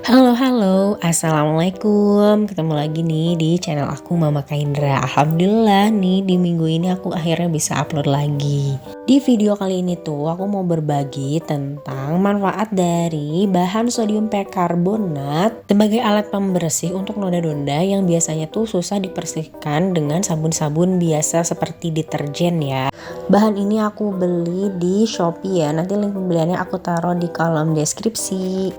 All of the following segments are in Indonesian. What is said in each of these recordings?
Halo, assalamualaikum. Ketemu lagi nih di channel aku Mama Kaindra. Alhamdulillah nih di minggu ini aku akhirnya bisa upload lagi. Di video kali ini tuh aku mau berbagi tentang manfaat dari bahan sodium perkarbonat sebagai alat pembersih untuk noda-noda yang biasanya tuh susah dibersihkan dengan sabun-sabun biasa seperti deterjen ya. Bahan ini aku beli di Shopee ya. Nanti link pembeliannya aku taruh di kolom deskripsi.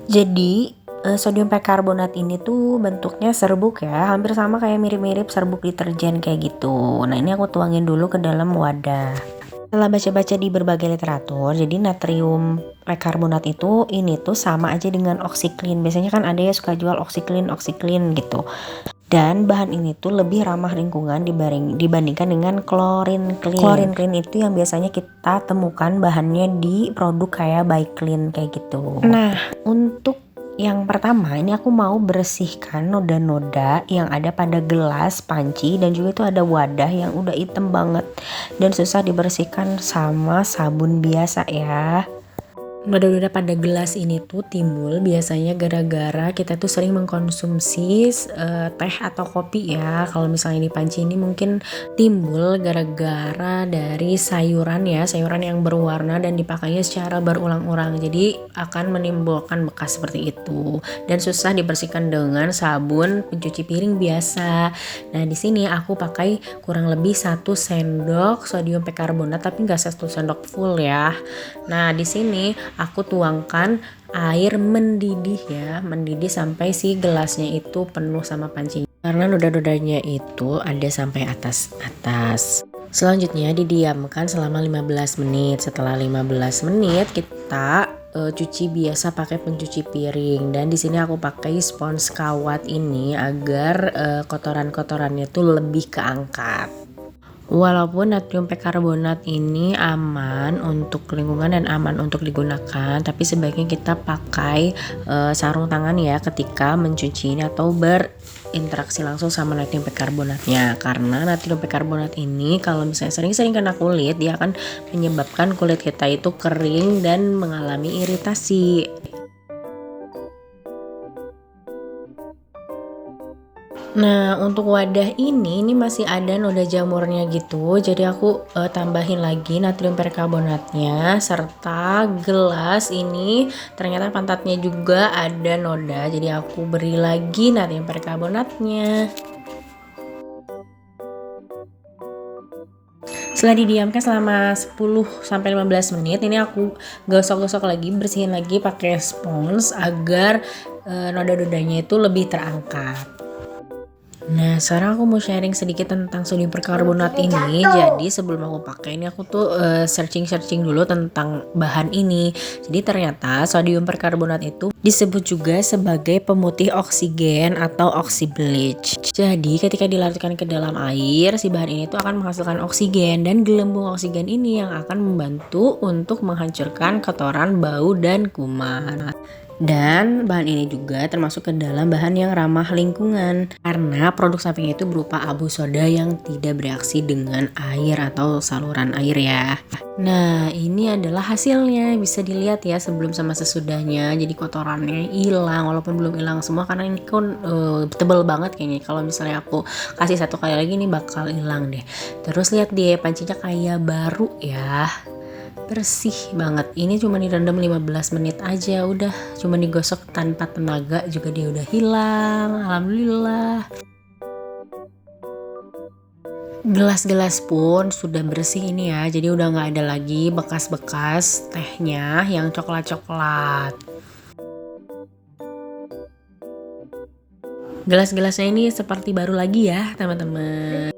Jadi sodium perkarbonat ini tuh bentuknya serbuk ya, hampir sama kayak mirip-mirip serbuk deterjen kayak gitu. Nah ini aku tuangin dulu ke dalam wadah. Setelah baca-baca di berbagai literatur, jadi natrium perkarbonat itu ini tuh sama aja dengan OxiClean. Biasanya kan ada ya suka jual OxiClean gitu. Dan bahan ini tuh lebih ramah lingkungan dibandingkan dengan Chlorine Clean. Chlorine Clean itu yang biasanya kita temukan bahannya di produk kayak Biclean kayak gitu. Nah, untuk yang pertama ini aku mau bersihkan noda-noda yang ada pada gelas panci, dan juga itu ada wadah yang udah hitam banget dan susah dibersihkan sama sabun biasa ya. Noda-noda pada gelas ini tuh timbul biasanya gara-gara kita tuh sering mengkonsumsi teh atau kopi ya. Kalau misalnya di panci ini mungkin timbul gara-gara dari sayuran ya, sayuran yang berwarna dan dipakainya secara berulang-ulang. Jadi akan menimbulkan bekas seperti itu dan susah dibersihkan dengan sabun pencuci piring biasa. Nah di sini aku pakai kurang lebih 1 sendok sodium perkarbonat, tapi nggak 1 sendok full ya. Nah di sini aku tuangkan air mendidih ya, mendidih sampai si gelasnya itu penuh sama pancinya. Karena noda-nodanya itu ada sampai atas. Selanjutnya didiamkan selama 15 menit. Setelah 15 menit kita cuci biasa pakai pencuci piring, dan di sini aku pakai spons kawat ini agar kotoran-kotorannya tuh lebih keangkat. Walaupun natrium perkarbonat ini aman untuk lingkungan dan aman untuk digunakan, tapi sebaiknya kita pakai sarung tangan ya ketika mencuci ini atau berinteraksi langsung sama natrium perkarbonatnya. Karena natrium perkarbonat ini kalau misalnya sering-sering kena kulit, dia akan menyebabkan kulit kita itu kering dan mengalami iritasi. Nah untuk wadah ini masih ada noda jamurnya gitu, jadi aku tambahin lagi natrium perkarbonatnya, serta gelas ini ternyata pantatnya juga ada noda, jadi aku beri lagi natrium perkarbonatnya. Setelah didiamkan selama 10-15 menit, ini aku gosok-gosok lagi, bersihin lagi pakai spons agar noda-nodanya itu lebih terangkat. Nah sekarang aku mau sharing sedikit tentang sodium perkarbonat ini. Jadi sebelum aku pakai ini aku tuh searching dulu tentang bahan ini. Jadi ternyata sodium perkarbonat itu disebut juga sebagai pemutih oksigen atau oxybleach. Jadi ketika dilarutkan ke dalam air, si bahan ini tuh akan menghasilkan oksigen, dan gelembung oksigen ini yang akan membantu untuk menghancurkan kotoran, bau, dan kuman. Dan bahan ini juga termasuk ke dalam bahan yang ramah lingkungan, karena produk sampingnya itu berupa abu soda yang tidak bereaksi dengan air atau saluran air ya. Nah ini adalah hasilnya, bisa dilihat ya sebelum sama sesudahnya. Jadi kotorannya hilang, walaupun belum hilang semua karena ini kan tebel banget kayaknya. Kalau misalnya aku kasih 1 kali lagi nih bakal hilang deh. Terus lihat deh pancinya kayak baru ya, bersih banget. Ini cuma direndam 15 menit aja, udah cuma digosok tanpa tenaga juga dia udah hilang. Alhamdulillah. Gelas-gelas pun sudah bersih ini ya, jadi udah nggak ada lagi bekas-bekas tehnya yang coklat-coklat. Gelas-gelasnya ini seperti baru lagi ya teman-teman.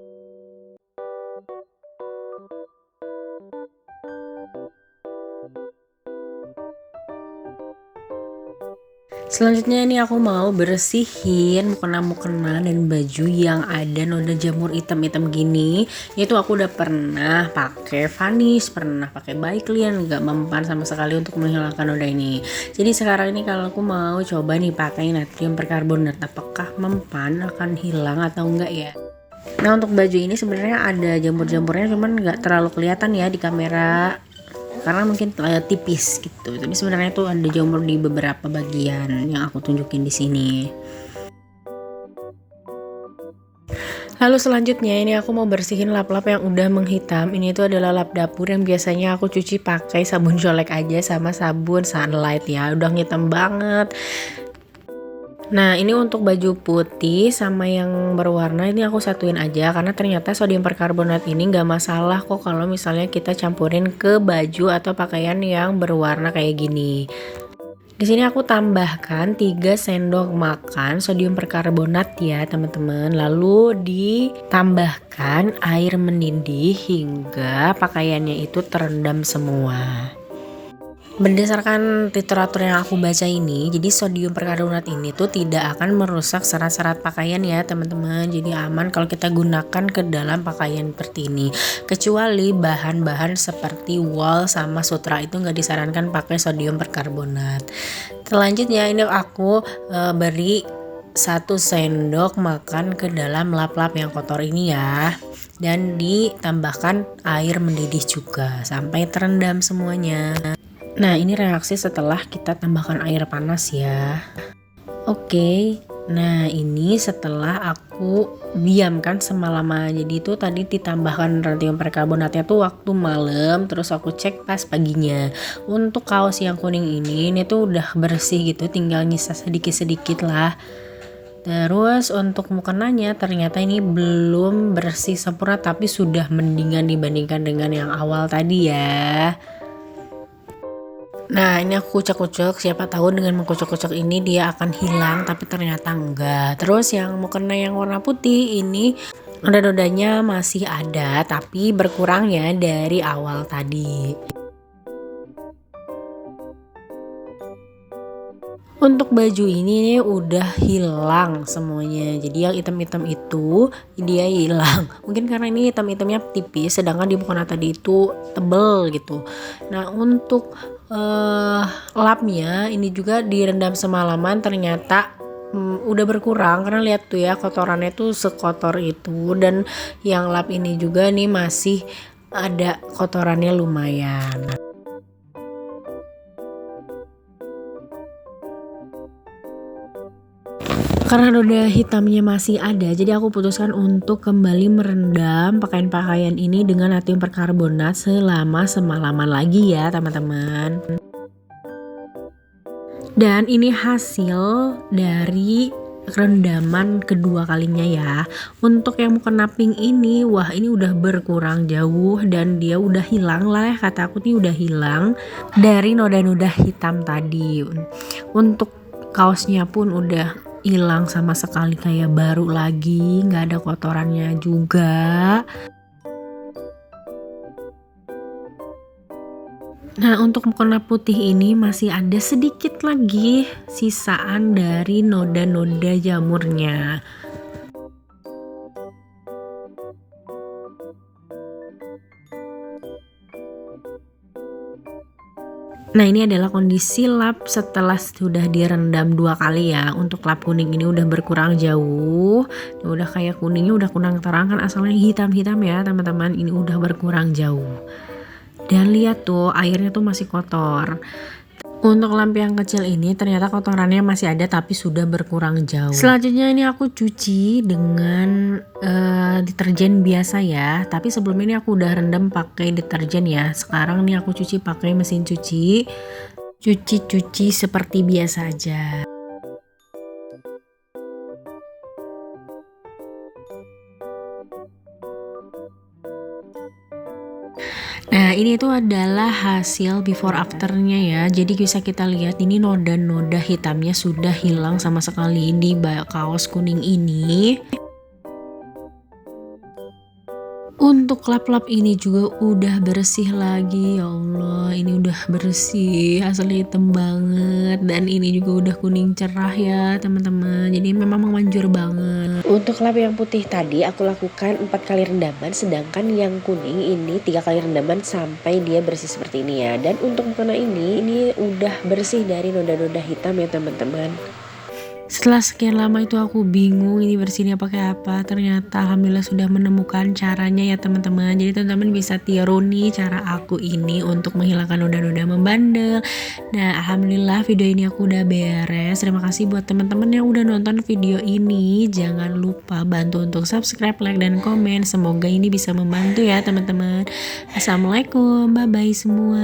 Selanjutnya ini aku mau bersihin mukena dan baju yang ada noda jamur hitam-hitam gini. Itu aku udah pernah pakai Vanish, pernah pakai Biclean, nggak mempan sama sekali untuk menghilangkan noda ini. Jadi sekarang ini kalau aku mau coba nih pakai natrium perkarbonat, apakah mempan, akan hilang atau enggak ya? Nah untuk baju ini sebenarnya ada jamur-jamurnya, cuman nggak terlalu kelihatan ya di kamera. karena mungkin tipis gitu. Tapi sebenarnya tuh ada jamur di beberapa bagian yang aku tunjukin di sini. Lalu selanjutnya ini aku mau bersihin lap-lap yang udah menghitam. Ini tuh adalah lap dapur yang biasanya aku cuci pakai sabun colek aja sama sabun sunlight ya. Udah hitam banget. Nah ini untuk baju putih sama yang berwarna ini aku satuin aja, karena ternyata sodium perkarbonat ini nggak masalah kok kalau misalnya kita campurin ke baju atau pakaian yang berwarna kayak gini. Di sini aku tambahkan 3 sendok makan sodium perkarbonat ya teman-teman. Lalu ditambahkan air mendidih hingga pakaiannya itu terendam semua. Berdasarkan literatur yang aku baca ini, jadi sodium perkarbonat ini tuh tidak akan merusak serat-serat pakaian ya teman-teman. Jadi aman kalau kita gunakan ke dalam pakaian seperti ini. Kecuali bahan-bahan seperti wool sama sutra itu nggak disarankan pakai sodium perkarbonat. Selanjutnya ini aku beri 1 sendok makan ke dalam lap-lap yang kotor ini ya. Dan ditambahkan air mendidih juga sampai terendam semuanya. Nah ini reaksi setelah kita tambahkan air panas ya. Oke, nah ini setelah aku diamkan semalaman. Jadi itu tadi ditambahkan sodium perkarbonatnya tuh waktu malam, terus aku cek pas paginya. Untuk kaos yang kuning ini tuh udah bersih gitu, tinggal nyisa sedikit-sedikit lah. Terus untuk mukenanya ternyata ini belum bersih sempurna, tapi sudah mendingan dibandingkan dengan yang awal tadi ya. Nah ini aku kucek-kucek, siapa tahu dengan mengkucek-kucek ini dia akan hilang, tapi ternyata enggak. Terus yang mukena yang warna putih ini noda-nodanya masih ada, tapi berkurang ya dari awal tadi. Untuk baju ini udah hilang semuanya. Jadi yang hitam-hitam itu dia hilang. Mungkin karena ini hitam-hitamnya tipis, sedangkan di mukena tadi itu tebel gitu. Nah untuk lapnya ini juga direndam semalaman, ternyata udah berkurang, karena lihat tuh ya kotorannya tuh sekotor itu. Dan yang lap ini juga nih masih ada kotorannya lumayan. Karena noda hitamnya masih ada, jadi aku putuskan untuk kembali merendam pakaian-pakaian ini dengan natrium perkarbonat selama semalaman lagi ya teman-teman. Dan ini hasil dari rendaman kedua kalinya ya. Untuk yang mukena pink ini, wah ini udah berkurang jauh dan dia udah hilang lah ya, kata aku nih udah hilang dari noda-noda hitam tadi. Untuk kaosnya pun udah hilang sama sekali, kayak baru lagi, nggak ada kotorannya juga. Nah untuk mukena putih ini masih ada sedikit lagi sisaan dari noda-noda jamurnya. Nah ini adalah kondisi lap setelah sudah direndam 2 kali ya. Untuk lap kuning ini udah berkurang jauh, udah kayak kuningnya udah kurang terang, kan asalnya hitam-hitam ya teman-teman. Ini udah berkurang jauh. Dan lihat tuh airnya tuh masih kotor. Untuk lampu yang kecil ini ternyata kotorannya masih ada tapi sudah berkurang jauh. Selanjutnya ini aku cuci dengan deterjen biasa ya. Tapi sebelum ini aku udah rendam pakai deterjen ya. Sekarang nih aku cuci pakai mesin cuci. Cuci seperti biasa aja. Nah ini tuh adalah hasil before afternya ya. Jadi bisa kita lihat ini noda-noda hitamnya sudah hilang sama sekali di kaos kuning ini. Untuk lap-lap ini juga udah bersih lagi, ya Allah ini udah bersih, hasilnya hitam banget. Dan ini juga udah kuning cerah ya teman-teman, jadi memang memanjur banget. Untuk lap yang putih tadi aku lakukan 4 kali rendaman, sedangkan yang kuning ini 3 kali rendaman sampai dia bersih seperti ini ya. Dan untuk mukena ini udah bersih dari noda-noda hitam ya teman-teman. Setelah sekian lama itu aku bingung ini bersihnya pakai apa. Ternyata alhamdulillah sudah menemukan caranya ya teman-teman. Jadi teman-teman bisa tiru nih cara aku ini untuk menghilangkan noda-noda membandel. Nah alhamdulillah video ini aku udah beres. Terima kasih buat teman-teman yang udah nonton video ini. Jangan lupa bantu untuk subscribe, like, dan komen. Semoga ini bisa membantu ya teman-teman. Assalamualaikum, bye-bye semua.